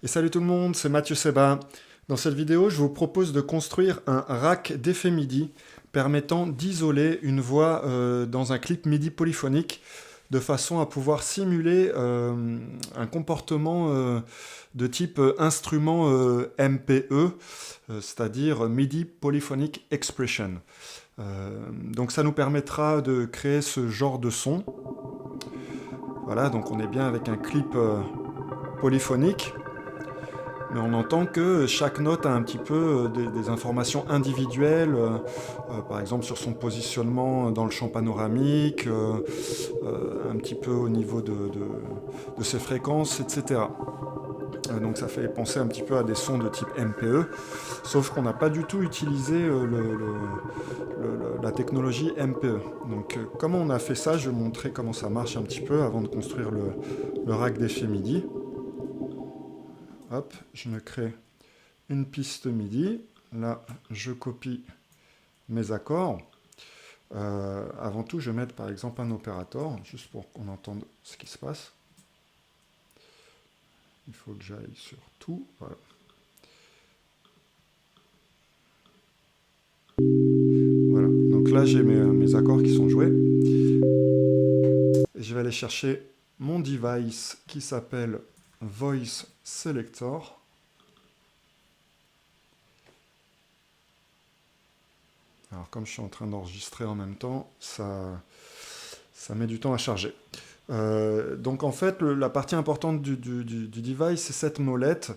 Et salut tout le monde, c'est Mathieu Seba. Dans cette vidéo, je vous propose de construire un rack d'effets MIDI permettant d'isoler une voix dans un clip MIDI polyphonique de façon à pouvoir simuler un comportement de type instrument MPE, c'est-à-dire MIDI Polyphonic Expression. Donc ça nous permettra de créer ce genre de son. Voilà, donc on est bien avec un clip polyphonique. Mais on entend que chaque note a un petit peu des informations individuelles, par exemple sur son positionnement dans le champ panoramique, un petit peu au niveau de ses fréquences, etc. Donc ça fait penser un petit peu à des sons de type MPE, sauf qu'on n'a pas du tout utilisé la technologie MPE. Donc comment on a fait ça, je vais vous montrer comment ça marche un petit peu avant de construire le rack d'effets MIDI. Hop, je me crée une piste MIDI. Là, je copie mes accords. Avant tout, je vais mettre par exemple un opérateur, juste pour qu'on entende ce qui se passe. Il faut que j'aille sur tout. Voilà. Voilà. Donc là, j'ai mes accords qui sont joués. Et je vais aller chercher mon device qui s'appelle Voice Selector. Alors comme je suis en train d'enregistrer en même temps, ça met du temps à charger. Donc en fait, la partie importante du device, c'est cette molette.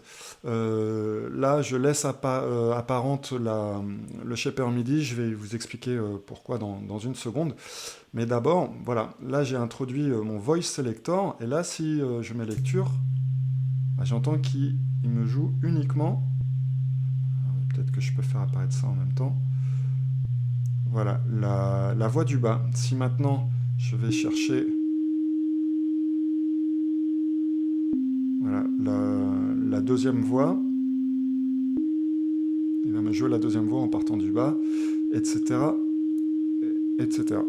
Là, je laisse apparente le shaper MIDI. Je vais vous expliquer pourquoi dans une seconde. Mais d'abord, voilà, là j'ai introduit mon voice selector. Et là, si je mets lecture, bah, j'entends qu'il me joue uniquement. Peut-être que je peux faire apparaître ça en même temps. Voilà, la voix du bas. Si maintenant je vais chercher voilà, la deuxième voix, il va me jouer la deuxième voix en partant du bas, etc. etc.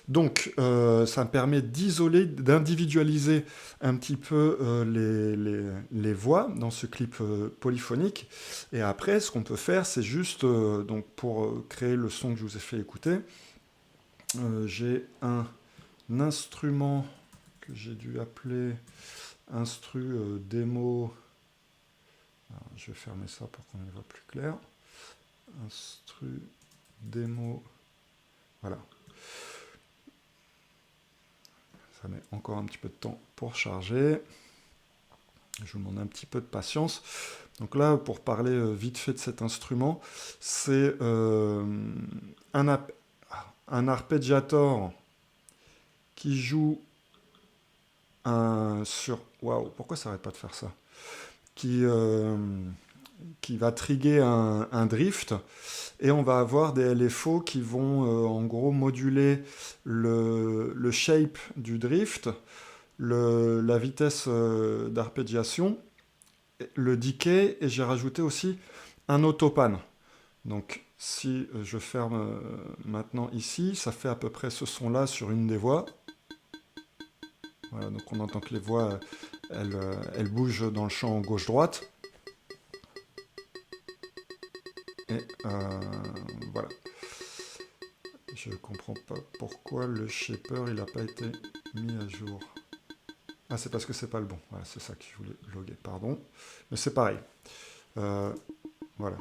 Donc, ça me permet d'isoler, d'individualiser un petit peu les voix dans ce clip polyphonique. Et après, ce qu'on peut faire, c'est juste, donc pour créer le son que je vous ai fait écouter, j'ai un instrument que j'ai dû appeler instru démo. Alors, je vais fermer ça pour qu'on y voit plus clair. Instru démo. Voilà. Ça met encore un petit peu de temps pour charger. Je vous demande un petit peu de patience. Donc là, pour parler vite fait de cet instrument, c'est un arpeggiator qui joue sur... Waouh, pourquoi ça n'arrête pas de faire ça? Qui va trigger un drift, et on va avoir des LFO qui vont en gros moduler le shape du drift, la vitesse d'arpégiation, le decay, et j'ai rajouté aussi un autopan. Donc si je ferme maintenant ici, ça fait à peu près ce son-là sur une des voix. Voilà, donc on entend que les voix, elles bougent dans le champ gauche-droite. Et voilà. Je ne comprends pas pourquoi le shaper il n'a pas été mis à jour. Ah, c'est parce que c'est pas le bon. Voilà, c'est ça que je voulais loguer, pardon. Mais c'est pareil. Voilà.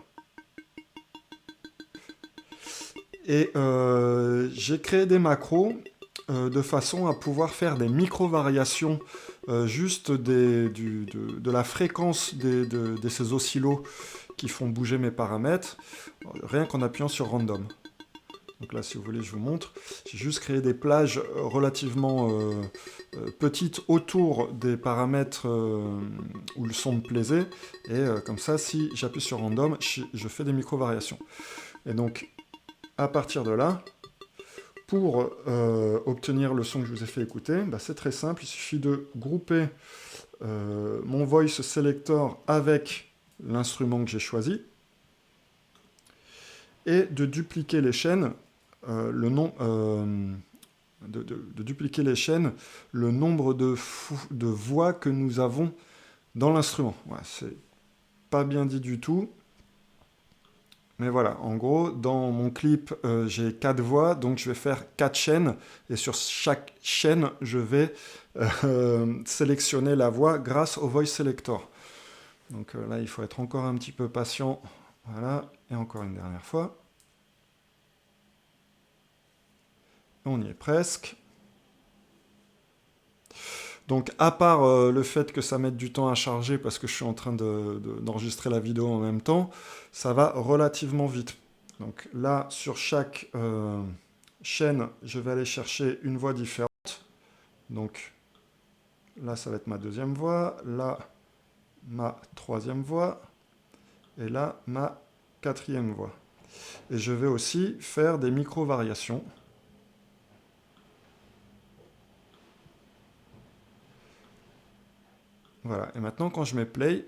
Et j'ai créé des macros de façon à pouvoir faire des micro-variations juste de la fréquence de ces oscillos qui font bouger mes paramètres, rien qu'en appuyant sur Random. Donc là, si vous voulez, je vous montre. J'ai juste créé des plages relativement petites autour des paramètres où le son me plaisait. Et comme ça, si j'appuie sur Random, je fais des micro-variations. Et donc, à partir de là, pour obtenir le son que je vous ai fait écouter, bah, c'est très simple. Il suffit de grouper mon voice selector avec l'instrument que j'ai choisi et de dupliquer les chaînes, de dupliquer les chaînes, le nombre de voix que nous avons dans l'instrument. Ouais, c'est pas bien dit du tout. Mais voilà, en gros, dans mon clip, j'ai 4 voix, donc je vais faire 4 chaînes, et sur chaque chaîne, je vais sélectionner la voix grâce au Voice Selector. Donc là, il faut être encore un petit peu patient. Voilà, et encore une dernière fois. On y est presque. Donc, à part le fait que ça mette du temps à charger parce que je suis en train d'enregistrer la vidéo en même temps, ça va relativement vite. Donc là, sur chaque chaîne, je vais aller chercher une voix différente. Donc là, ça va être ma deuxième voix. Là, ma troisième voix. Et là, ma quatrième voix. Et je vais aussi faire des micro-variations. Voilà, et maintenant quand je mets play,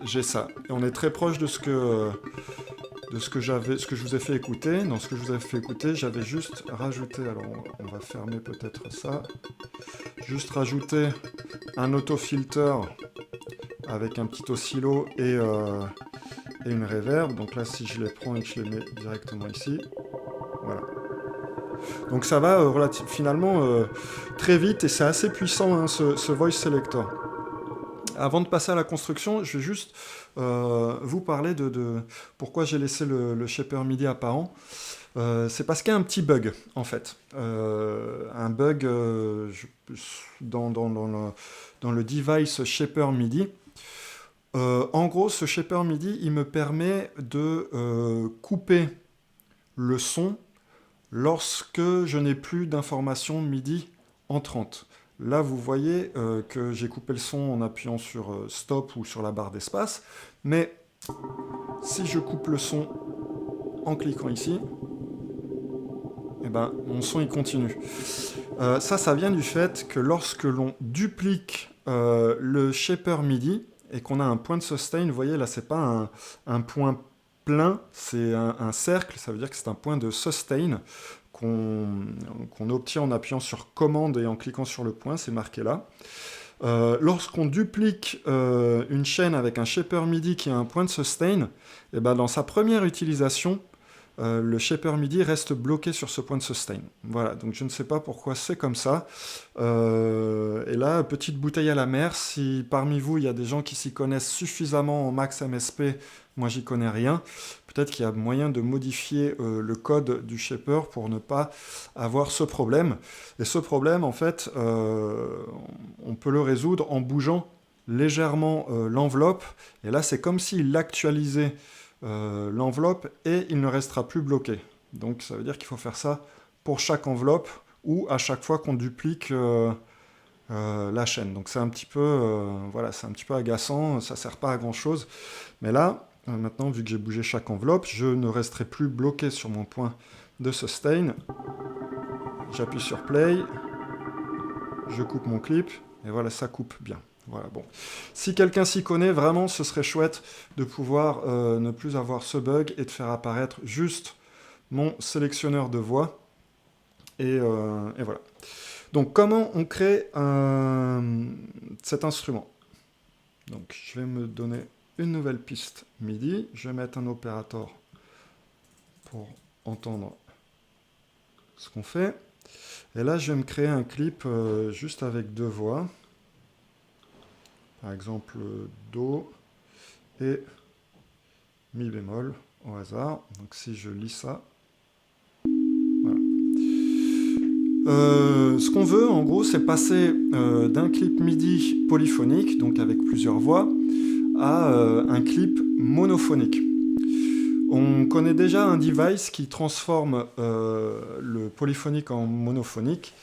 j'ai ça. Et on est très proche de ce que je vous ai fait écouter. Dans ce que je vous ai fait écouter, j'avais juste rajouté, alors on va fermer peut-être ça, juste rajouter un autofilter avec un petit oscillo et une reverb. Donc là, si je les prends et que je les mets directement ici, voilà. Donc ça va finalement très vite et c'est assez puissant, hein, ce Voice Selector. Avant de passer à la construction, je vais juste vous parler de pourquoi j'ai laissé le shaper MIDI apparent. C'est parce qu'il y a un petit bug, en fait. Un bug dans le device shaper MIDI. En gros, ce shaper MIDI, il me permet de couper le son lorsque je n'ai plus d'informations MIDI entrantes. Là, vous voyez que j'ai coupé le son en appuyant sur Stop ou sur la barre d'espace. Mais si je coupe le son en cliquant ici, eh ben, mon son il continue. Ça vient du fait que lorsque l'on duplique le shaper MIDI et qu'on a un point de sustain, vous voyez là, c'est pas un point plein, c'est un cercle, ça veut dire que c'est un point de sustain qu'on obtient en appuyant sur commande et en cliquant sur le point, c'est marqué là. Lorsqu'on duplique une chaîne avec un shaper MIDI qui a un point de sustain, et ben dans sa première utilisation, le shaper MIDI reste bloqué sur ce point de sustain. Voilà, donc je ne sais pas pourquoi c'est comme ça. Et là, petite bouteille à la mer, si parmi vous, il y a des gens qui s'y connaissent suffisamment en Max MSP, moi j'y connais rien, peut-être qu'il y a moyen de modifier le code du shaper pour ne pas avoir ce problème. Et ce problème, en fait, on peut le résoudre en bougeant légèrement l'enveloppe. Et là, c'est comme s'il actualisait l'enveloppe et il ne restera plus bloqué. Donc ça veut dire qu'il faut faire ça pour chaque enveloppe ou à chaque fois qu'on duplique la chaîne. Donc c'est un petit peu voilà, c'est un petit peu agaçant, ça sert pas à grand chose. Mais là, maintenant vu que j'ai bougé chaque enveloppe, je ne resterai plus bloqué sur mon point de sustain. J'appuie sur play, je coupe mon clip et voilà, ça coupe bien. Voilà, bon. Si quelqu'un s'y connaît, vraiment, ce serait chouette de pouvoir ne plus avoir ce bug et de faire apparaître juste mon sélectionneur de voix. Et voilà. Donc, comment on crée cet instrument? Donc, je vais me donner une nouvelle piste MIDI. Je vais mettre un opérateur pour entendre ce qu'on fait. Et là, je vais me créer un clip juste avec 2 voix. Par exemple, Do et Mi bémol au hasard. Donc si je lis ça, voilà. Ce qu'on veut, en gros, c'est passer d'un clip MIDI polyphonique, donc avec plusieurs voix, à un clip monophonique. On connaît déjà un device qui transforme le polyphonique en monophonique,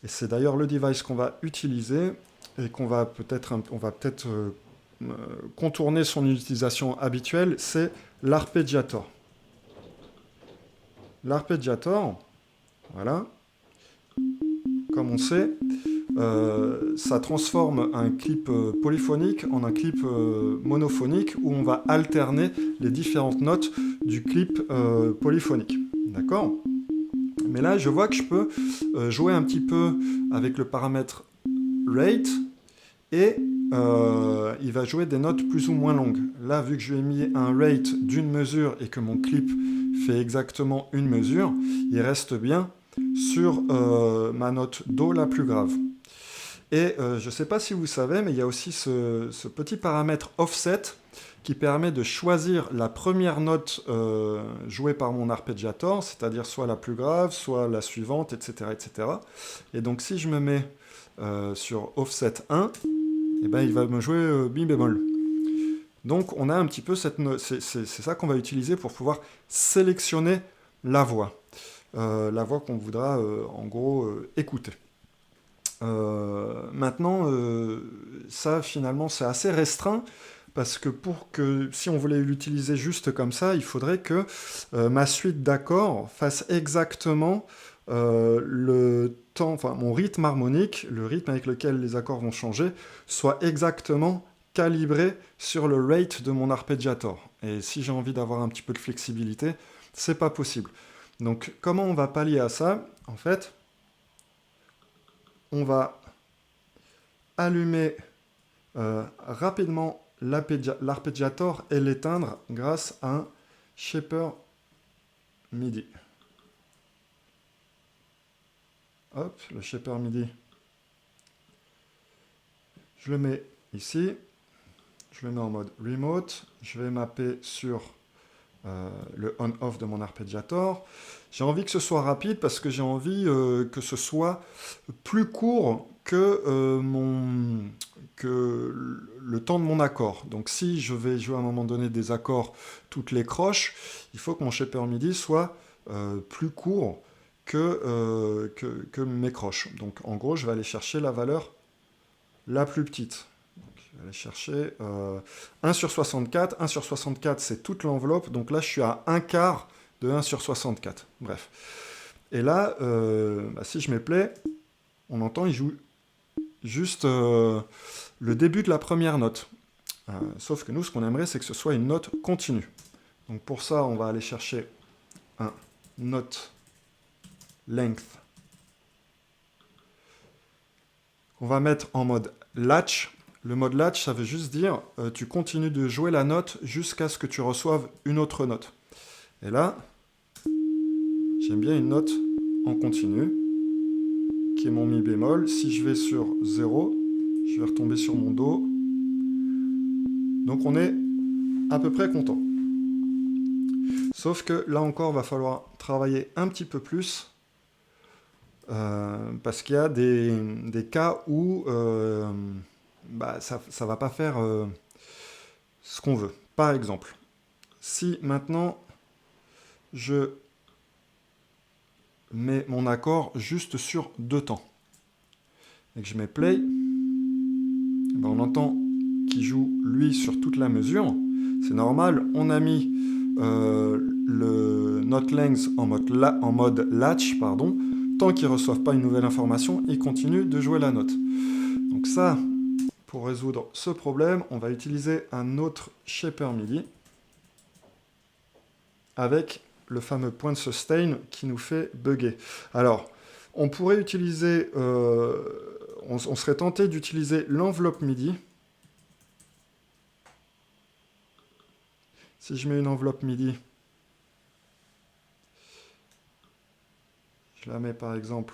et c'est d'ailleurs le device qu'on va utiliser et qu'on va peut-être contourner son utilisation habituelle, c'est l'arpeggiator. L'arpeggiator, voilà, comme on sait, ça transforme un clip polyphonique en un clip monophonique où on va alterner les différentes notes du clip polyphonique. D'accord ? Mais là, je vois que je peux jouer un petit peu avec le paramètre rate et il va jouer des notes plus ou moins longues. Là, vu que je lui ai mis un rate d'une mesure et que mon clip fait exactement une mesure, il reste bien sur ma note Do la plus grave. Et je ne sais pas si vous savez, mais il y a aussi ce petit paramètre offset qui permet de choisir la première note jouée par mon arpeggiator, c'est-à-dire soit la plus grave, soit la suivante, etc. etc. Et donc si je me mets sur offset 1, eh ben, il va me jouer mi bémol. Donc on a un petit peu cette c'est ça qu'on va utiliser pour pouvoir sélectionner la voix qu'on voudra en gros écouter. Maintenant, ça finalement c'est assez restreint parce que si on voulait l'utiliser juste comme ça, il faudrait que ma suite d'accords fasse exactement le temps, enfin mon rythme harmonique, le rythme avec lequel les accords vont changer, soit exactement calibré sur le rate de mon arpeggiator. Et si j'ai envie d'avoir un petit peu de flexibilité, c'est pas possible. Donc comment on va pallier à ça? En fait, on va allumer rapidement l'arpeggiator et l'éteindre grâce à un shaper MIDI. Hop, le shaper MIDI. Je le mets ici. Je le mets en mode remote. Je vais mapper sur le on-off de mon arpeggiator. J'ai envie que ce soit rapide parce que j'ai envie que ce soit plus court que, le temps de mon accord. Donc si je vais jouer à un moment donné des accords toutes les croches, il faut que mon shaper MIDI soit plus court que mes croches. Donc en gros, je vais aller chercher la valeur la plus petite. Je vais aller chercher 1 sur 64. 1 sur 64, c'est toute l'enveloppe. Donc là, je suis à un quart de 1 sur 64. Bref. Et là, si je mets play, on entend, il joue juste le début de la première note. Sauf que nous, ce qu'on aimerait, c'est que ce soit une note continue. Donc pour ça, on va aller chercher un note length. On va mettre en mode latch. Le mode latch, ça veut juste dire tu continues de jouer la note jusqu'à ce que tu reçoives une autre note. Et là, j'aime bien une note en continu, qui est mon mi bémol. Si je vais sur 0, je vais retomber sur mon do. Donc on est à peu près content. Sauf que là encore, il va falloir travailler un petit peu plus parce qu'il y a des cas où ça ne va pas faire ce qu'on veut. Par exemple, si maintenant je mets mon accord juste sur 2 temps et que je mets play, on entend qu'il joue lui sur toute la mesure. C'est normal, on a mis le note length en mode latch, pardon. Tant qu'ils ne reçoivent pas une nouvelle information, ils continuent de jouer la note. Donc ça, pour résoudre ce problème, on va utiliser un autre shaper MIDI avec le fameux point de sustain qui nous fait bugger. Alors, on pourrait utiliser, on serait tenté d'utiliser l'enveloppe MIDI. Si je mets une enveloppe MIDI, je la mets par exemple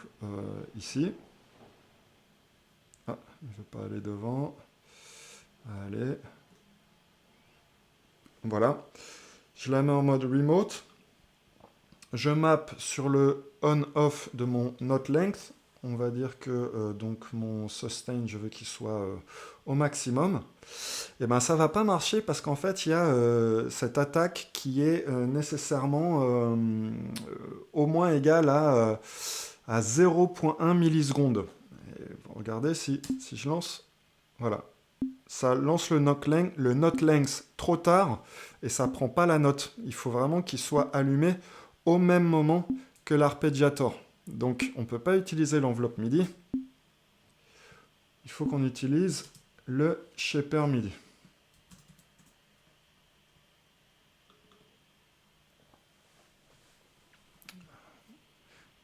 ici. Ah, je ne veux pas aller devant. Allez. Voilà. Je la mets en mode remote. Je map sur le on-off de mon note length. On va dire que donc mon sustain, je veux qu'il soit au maximum. Et ben ça va pas marcher parce qu'en fait il y a cette attaque qui est nécessairement au moins égale à 0,1 millisecondes. Et regardez si je lance, voilà, ça lance le note length trop tard et ça prend pas la note. Il faut vraiment qu'il soit allumé au même moment que l'arpeggiator. Donc on ne peut pas utiliser l'enveloppe MIDI. Il faut qu'on utilise le shaper MIDI.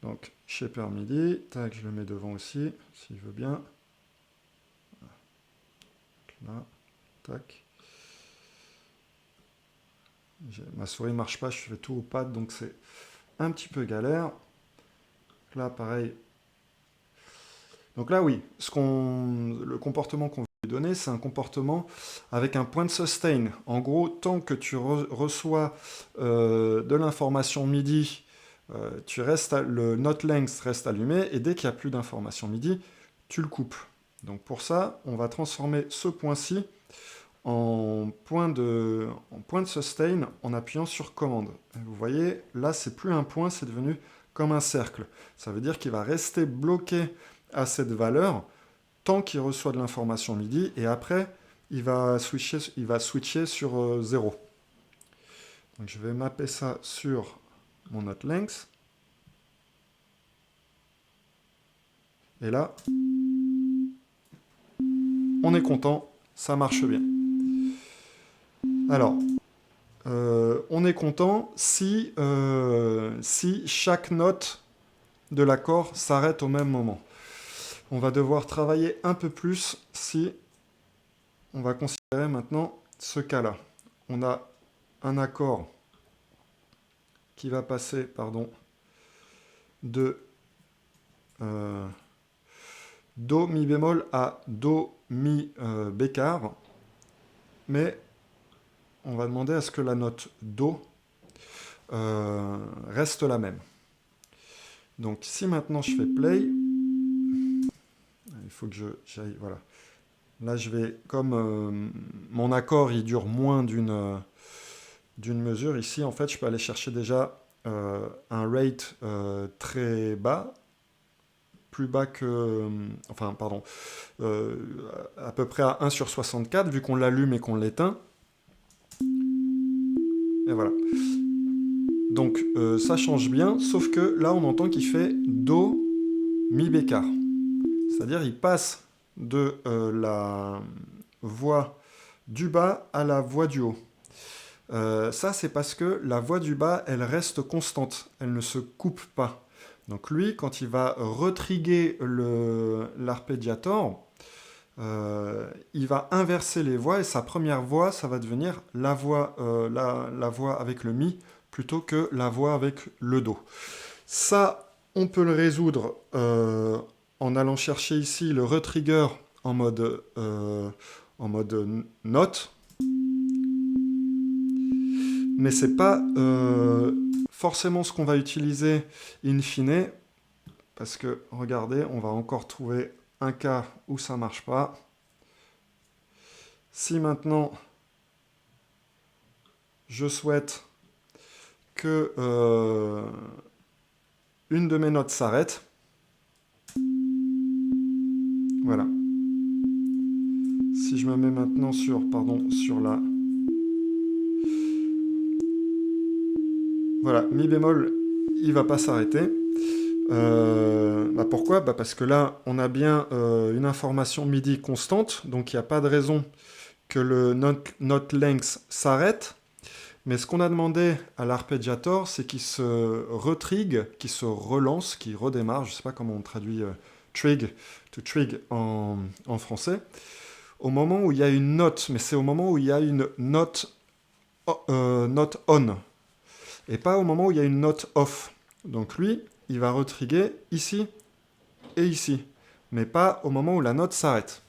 Donc shaper MIDI, tac, je le mets devant aussi, si je veux bien. Là, tac. Ma souris ne marche pas, je fais tout au pad, donc c'est un petit peu galère. Là, pareil. Donc là, oui, le comportement qu'on veut lui donner, c'est un comportement avec un point de sustain. En gros, tant que tu reçois de l'information MIDI, le note length reste allumé, et dès qu'il n'y a plus d'information MIDI, tu le coupes. Donc pour ça, on va transformer ce point-ci en point de sustain en appuyant sur commande. Vous voyez, là, c'est plus un point, c'est devenu comme un cercle. Ça veut dire qu'il va rester bloqué à cette valeur tant qu'il reçoit de l'information MIDI, et après, il va switcher sur 0. Donc je vais mapper ça sur mon note length. Et là, on est content, ça marche bien. Alors, on est content si chaque note de l'accord s'arrête au même moment. On va devoir travailler un peu plus si on va considérer maintenant ce cas-là. On a un accord qui va passer, de Do, Mi bémol à Do, Mi bécard, mais on va demander à ce que la note Do reste la même. Donc si maintenant je fais play, il faut que j'aille, voilà. Là je vais, comme mon accord il dure moins d'une mesure, ici en fait je peux aller chercher déjà un rate très bas, plus bas que, à peu près à 1 sur 64, vu qu'on l'allume et qu'on l'éteint. Et voilà. Donc ça change bien, sauf que là on entend qu'il fait Do, Mi bécard. C'est-à-dire il passe de la voix du bas à la voix du haut. Ça c'est parce que la voix du bas elle reste constante, elle ne se coupe pas. Donc lui, quand il va retriguer l'arpégiator, il va inverser les voix, et sa première voix, ça va devenir la voix avec le Mi plutôt que la voix avec le Do. Ça, on peut le résoudre en allant chercher ici le retrigger en mode note. Mais c'est pas forcément ce qu'on va utiliser in fine, parce que, regardez, on va encore trouver un cas où ça ne marche pas. Si maintenant, je souhaite que une de mes notes s'arrête, voilà. Si je me mets maintenant sur la... Voilà, Mi bémol, il ne va pas s'arrêter. Pourquoi ? Parce que là, on a bien une information MIDI constante, donc il n'y a pas de raison que le note length s'arrête. Mais ce qu'on a demandé à l'arpégiator, c'est qu'il se retrigue, qu'il se relance, qu'il redémarre. Je ne sais pas comment on traduit trig, to trig en français. Au moment où il y a une note, mais c'est au moment où il y a une note on, et pas au moment où il y a une note off. Donc lui, il va retriguer ici et ici, mais pas au moment où la note s'arrête.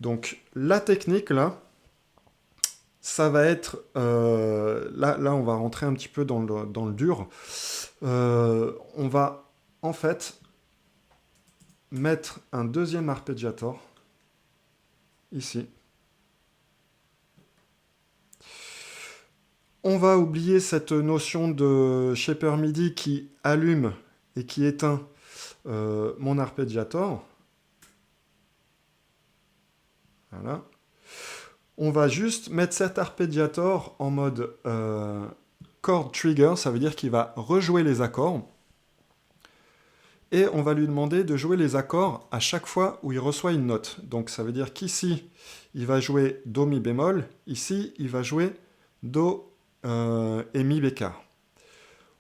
Donc la technique là, ça va être... là, on va rentrer un petit peu dans le dur. On va en fait mettre un deuxième arpégiator ici. On va oublier cette notion de shaper MIDI qui allume et qui éteint mon arpégiator. Voilà. On va juste mettre cet arpégiator en mode chord trigger, ça veut dire qu'il va rejouer les accords. Et on va lui demander de jouer les accords à chaque fois où il reçoit une note. Donc ça veut dire qu'ici, il va jouer Do, Mi bémol. Ici, il va jouer Do et Mi bécard.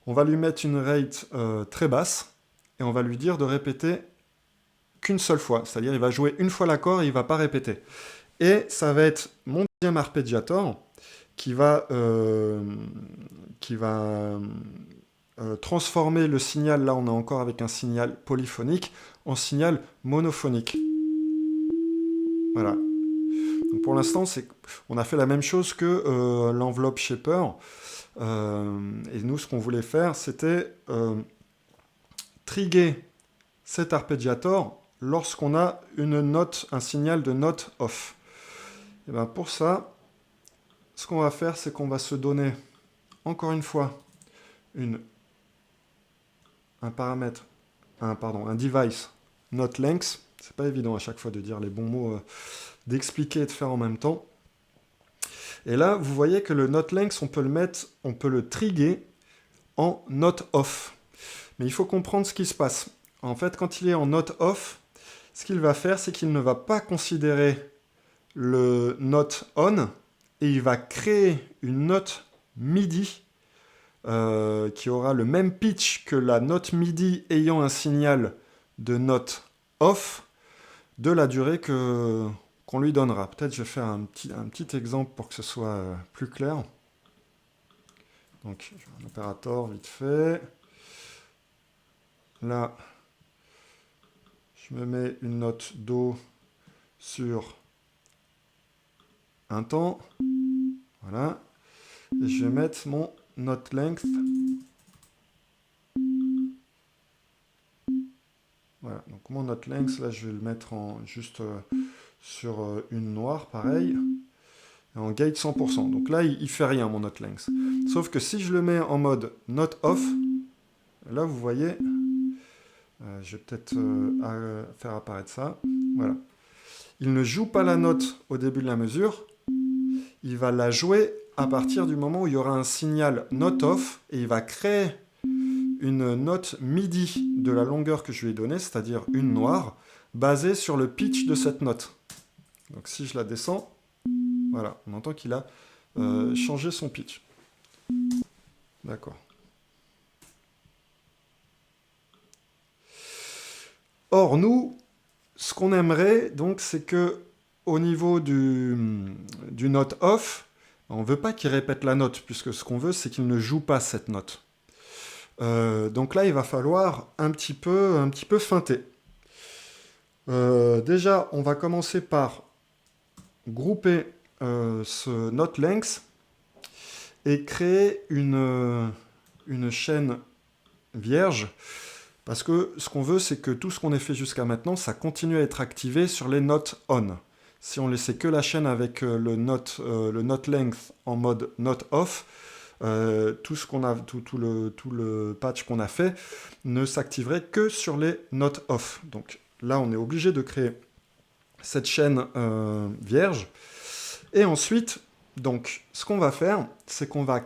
On va lui mettre une rate très basse et on va lui dire de répéter qu'une seule fois. C'est-à-dire il va jouer une fois l'accord et il ne va pas répéter. Et ça va être mon deuxième arpeggiator qui va transformer le signal, là on est encore avec un signal polyphonique, en signal monophonique. Voilà. Donc pour l'instant, on a fait la même chose que l'enveloppe shaper. Et nous, ce qu'on voulait faire, c'était trigger cet arpeggiator lorsqu'on a une note, un signal de note off. Et bien pour ça, ce qu'on va faire, c'est qu'on va se donner, encore une fois, un paramètre, un device note length. C'est pas évident à chaque fois de dire les bons mots, d'expliquer et de faire en même temps. Et là, vous voyez que le note length, on peut le trigger en note off. Mais il faut comprendre ce qui se passe. En fait, quand il est en note off, ce qu'il va faire, c'est qu'il ne va pas considérer le note on, et il va créer une note MIDI qui aura le même pitch que la note MIDI ayant un signal de note off de la durée qu'on lui donnera. Peut-être je vais faire un petit exemple pour que ce soit plus clair. Donc, un opérateur vite fait. Là, je me mets une note Do sur un temps. Voilà. Et je vais mettre mon note length. Voilà. Donc mon note length, là, je vais le mettre juste sur une noire, pareil. Et en gate 100%. Donc là, il ne fait rien, mon note length. Sauf que si je le mets en mode note off, là, vous voyez, je vais peut-être faire apparaître ça. Voilà. Il ne joue pas la note au début de la mesure. Il va la jouer à partir du moment où il y aura un signal note off et il va créer une note MIDI de la longueur que je lui ai donnée, c'est-à-dire une noire, basée sur le pitch de cette note. Donc si je la descends, voilà, on entend qu'il a changé son pitch. D'accord. Or, nous, ce qu'on aimerait, donc, c'est que au niveau du note off, on ne veut pas qu'il répète la note, puisque ce qu'on veut, c'est qu'il ne joue pas cette note. Donc là, il va falloir un petit peu feinter. Déjà, on va commencer par grouper ce note length et créer une chaîne vierge, parce que ce qu'on veut, c'est que tout ce qu'on a fait jusqu'à maintenant, ça continue à être activé sur les notes on. Si on laissait que la chaîne avec le note length en mode note off, tout le patch qu'on a fait ne s'activerait que sur les notes off. Donc là, on est obligé de créer cette chaîne vierge. Et ensuite, donc, ce qu'on va faire, c'est qu'on va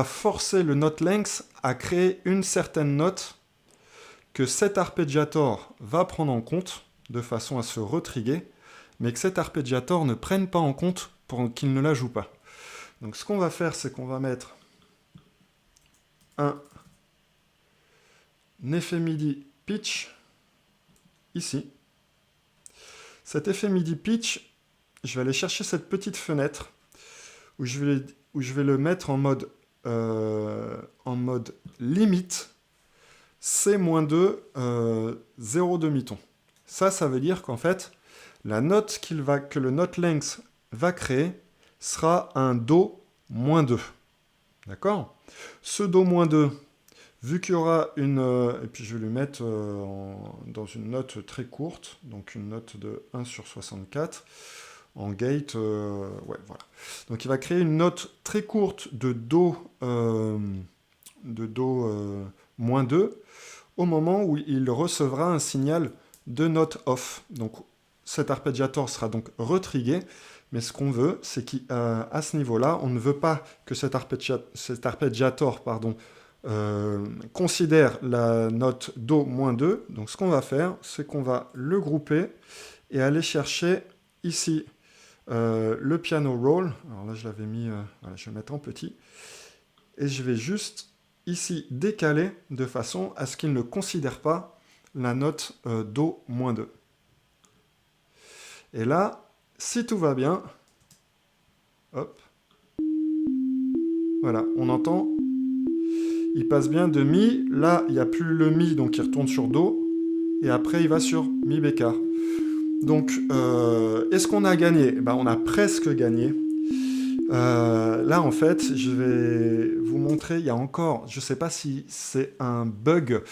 forcer le note length à créer une certaine note que cet arpeggiator va prendre en compte de façon à se retriguer, mais que cet arpeggiator ne prenne pas en compte pour qu'il ne la joue pas. Donc ce qu'on va faire, c'est qu'on va mettre un effet MIDI pitch ici. Cet effet MIDI pitch, je vais aller chercher cette petite fenêtre où je vais le mettre en mode limite C-2 0 demi-ton. Ça veut dire qu'en fait, la note que le note length va créer sera un Do-2. D'accord? Ce Do-2, vu qu'il y aura et puis je vais lui mettre dans une note très courte, donc une note de 1 sur 64, en gate, ouais, voilà. Donc il va créer une note très courte de Do, -2, au moment où il recevra un signal de note off. Donc cet arpeggiator sera donc retrigué, mais ce qu'on veut, c'est qu'à ce niveau-là, on ne veut pas que cet arpeggiator considère la note Do-2. Donc ce qu'on va faire, c'est qu'on va le grouper et aller chercher ici le piano roll. Alors là, je l'avais mis, voilà, je vais le mettre en petit. Et je vais juste ici décaler de façon à ce qu'il ne considère pas la note Do-2. Et là, si tout va bien, hop, voilà, on entend, il passe bien de Mi, là, il n'y a plus le Mi, donc il retourne sur Do, et après il va sur Mi bécard. Donc, est-ce qu'on a gagné? Ben, on a presque gagné. Là, en fait, je vais vous montrer, il y a encore, je ne sais pas si c'est un bug,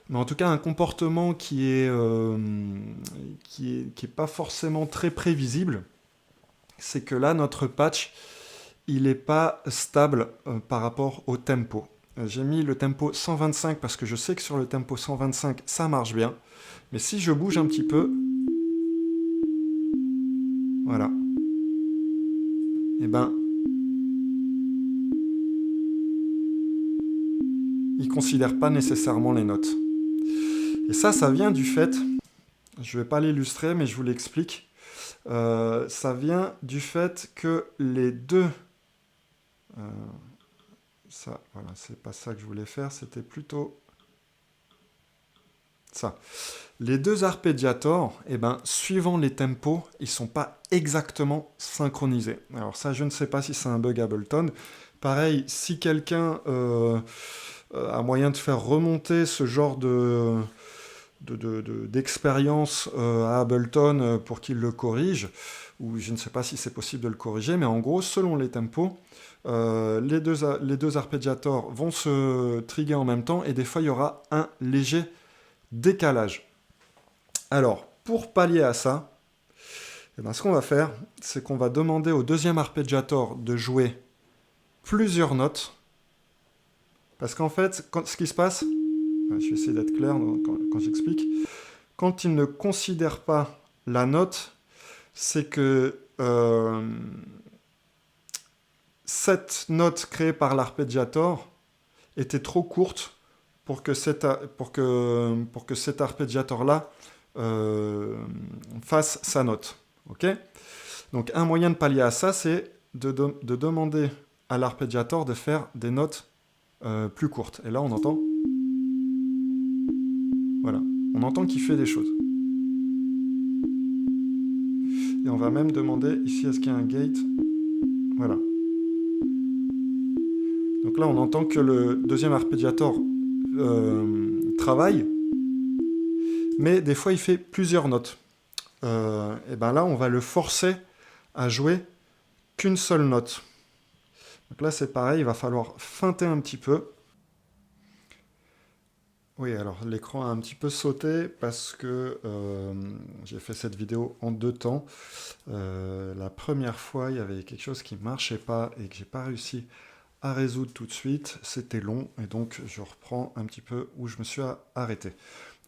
mais en tout cas un comportement qui est pas forcément très prévisible. C'est que là, notre patch, il n'est pas stable par rapport au tempo. J'ai mis le tempo 125 parce que je sais que sur le tempo 125, ça marche bien. Mais si je bouge un petit peu, voilà, et ben, il ne considère pas nécessairement les notes. Et ça vient du fait, je ne vais pas l'illustrer, mais je vous l'explique. Ça vient du fait que les deux... ça, voilà, c'est pas ça que je voulais faire, c'était plutôt ça. Les deux arpeggiators, eh ben, suivant les tempos, ils sont pas exactement synchronisés. Alors ça, je ne sais pas si c'est un bug Ableton. Pareil, si quelqu'un a moyen de faire remonter ce genre d'expérience à Ableton pour qu'il le corrige, ou je ne sais pas si c'est possible de le corriger, mais en gros, selon les tempos, les deux arpeggiators vont se trigger en même temps, et des fois, il y aura un léger décalage. Alors, pour pallier à ça, eh ben, ce qu'on va faire, c'est qu'on va demander au deuxième arpeggiator de jouer plusieurs notes, parce qu'en fait, ce qui se passe, je vais essayer d'être clair quand j'explique, quand il ne considère pas la note, c'est que cette note créée par l'arpeggiator était trop courte pour que cet arpeggiator-là fasse sa note. Okay, donc un moyen de pallier à ça, c'est de demander à l'arpeggiator de faire des notes plus courtes. Et là, on entend... Voilà, on entend qu'il fait des choses. Et on va même demander ici, est-ce qu'il y a un gate? Voilà. Donc là, on entend que le deuxième arpeggiator travaille, mais des fois, il fait plusieurs notes. Et ben là, on va le forcer à jouer qu'une seule note. Donc là, c'est pareil, il va falloir feinter un petit peu. Oui, alors l'écran a un petit peu sauté parce que j'ai fait cette vidéo en deux temps. La première fois, il y avait quelque chose qui ne marchait pas et que j'ai pas réussi à résoudre tout de suite. C'était long et donc je reprends un petit peu où je me suis arrêté.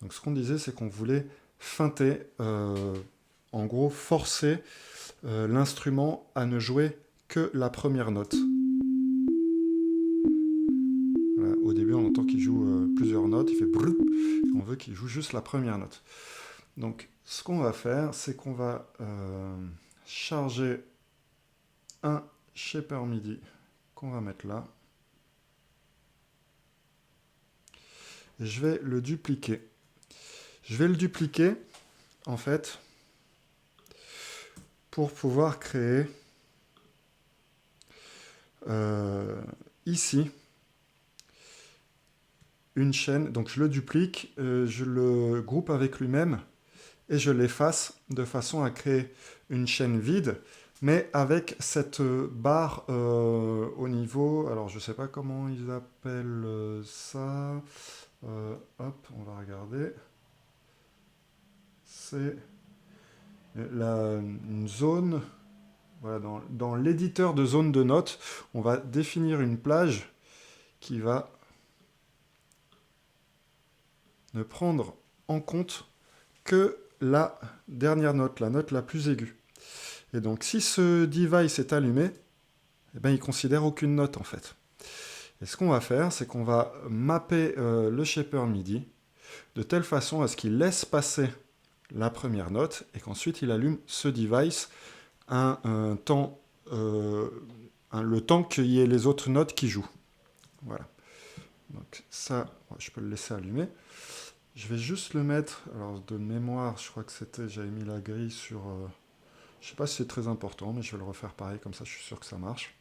Donc ce qu'on disait, c'est qu'on voulait feinter, en gros forcer l'instrument à ne jouer que la première note. Voilà, au début, on entend qu'il joue plusieurs notes, il fait brrr, on veut qu'il joue juste la première note. Donc, ce qu'on va faire, c'est qu'on va charger un shaper MIDI qu'on va mettre là. Et je vais le dupliquer. Je vais le dupliquer, en fait, pour pouvoir créer ici une chaîne. Donc je le duplique, je le groupe avec lui-même et je l'efface de façon à créer une chaîne vide, mais avec cette barre au niveau, alors je ne sais pas comment ils appellent ça, hop, on va regarder, c'est une zone, voilà, dans l'éditeur de zone de notes, on va définir une plage qui va ne prendre en compte que la dernière note, la note la plus aiguë. Et donc si ce device est allumé, eh ben, il ne considère aucune note en fait. Et ce qu'on va faire, c'est qu'on va mapper le shaper MIDI de telle façon à ce qu'il laisse passer la première note et qu'ensuite il allume ce device le temps qu'il y ait les autres notes qui jouent. Voilà. Donc ça, je peux le laisser allumer. Je vais juste le mettre, alors de mémoire, je crois que c'était, j'avais mis la grille sur Je sais pas si c'est très important, mais je vais le refaire pareil, comme ça je suis sûr que ça marche.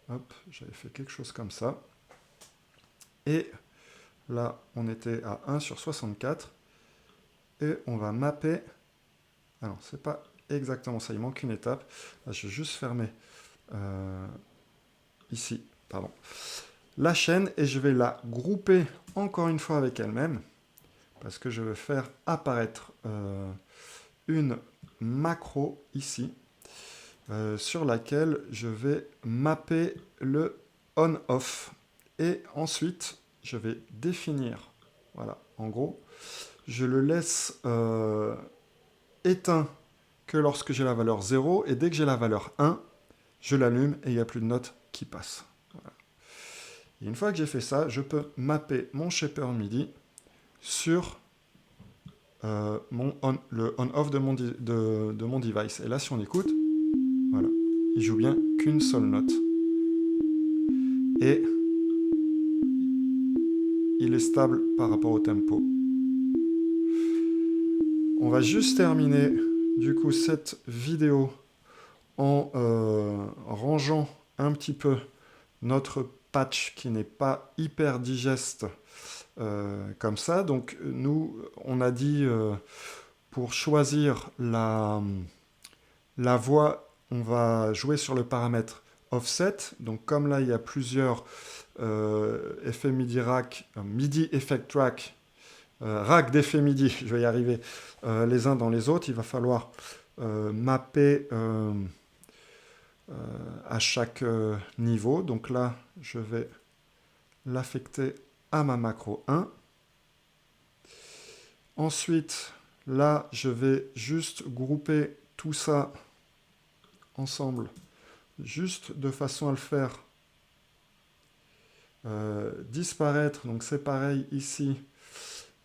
Hop, j'avais fait quelque chose comme ça. Et là, on était à 1 sur 64. Et on va mapper. Ah non, c'est pas exactement ça, il manque une étape. Là, je vais juste fermer ici, pardon, la chaîne et je vais la grouper encore une fois avec elle-même parce que je vais faire apparaître une macro ici sur laquelle je vais mapper le on-off et ensuite je vais définir, voilà, en gros, je le laisse éteint que lorsque j'ai la valeur 0 et dès que j'ai la valeur 1, je l'allume et il n'y a plus de note qui passe. Voilà. Et une fois que j'ai fait ça, je peux mapper mon shaper MIDI sur le on-off de mon device. Et là, si on écoute, voilà, il joue bien qu'une seule note. Et il est stable par rapport au tempo. On va juste terminer du coup cette vidéo en rangeant un petit peu notre patch qui n'est pas hyper digeste comme ça. Donc nous, on a dit pour choisir la voix, on va jouer sur le paramètre offset. Donc comme là, il y a plusieurs effets MIDI rack, MIDI effect rack, rack d'effets MIDI, je vais y arriver, les uns dans les autres, il va falloir mapper à chaque niveau. Donc là, je vais l'affecter à ma macro 1. Ensuite, là, je vais juste grouper tout ça ensemble, juste de façon à le faire disparaître. Donc c'est pareil ici.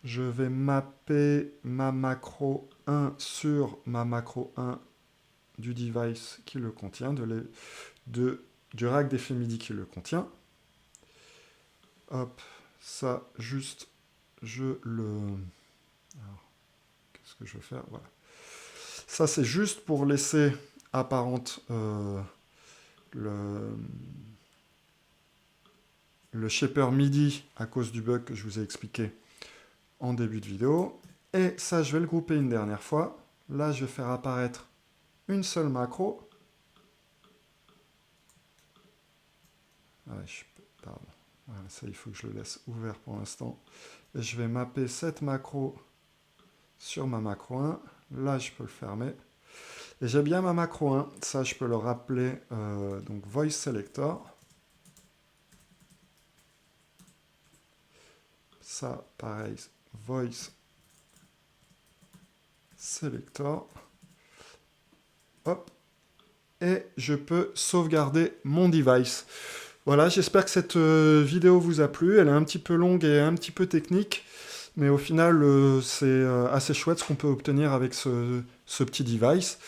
Je vais mapper ma macro 1 sur ma macro 1 du device qui le contient, du rack d'effet MIDI qui le contient. Hop, ça juste, je le... Alors, qu'est-ce que je vais faire? Voilà. Ça, c'est juste pour laisser apparente le shaper MIDI à cause du bug que je vous ai expliqué en début de vidéo. Et ça, je vais le grouper une dernière fois. Là, je vais faire apparaître une seule macro. Pardon. Voilà, ça, il faut que je le laisse ouvert pour l'instant. Et je vais mapper cette macro sur ma macro 1. Là, je peux le fermer. Et j'ai bien ma macro 1. Ça, je peux le rappeler. Donc, Voice Selector. Ça, pareil. Voice Selector. Hop. Et je peux sauvegarder mon device. Voilà, j'espère que cette vidéo vous a plu. Elle est un petit peu longue et un petit peu technique. Mais au final, c'est assez chouette ce qu'on peut obtenir avec ce petit device.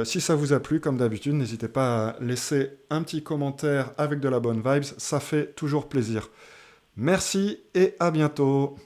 Si ça vous a plu, comme d'habitude, n'hésitez pas à laisser un petit commentaire avec de la bonne vibes. Ça fait toujours plaisir. Merci et à bientôt.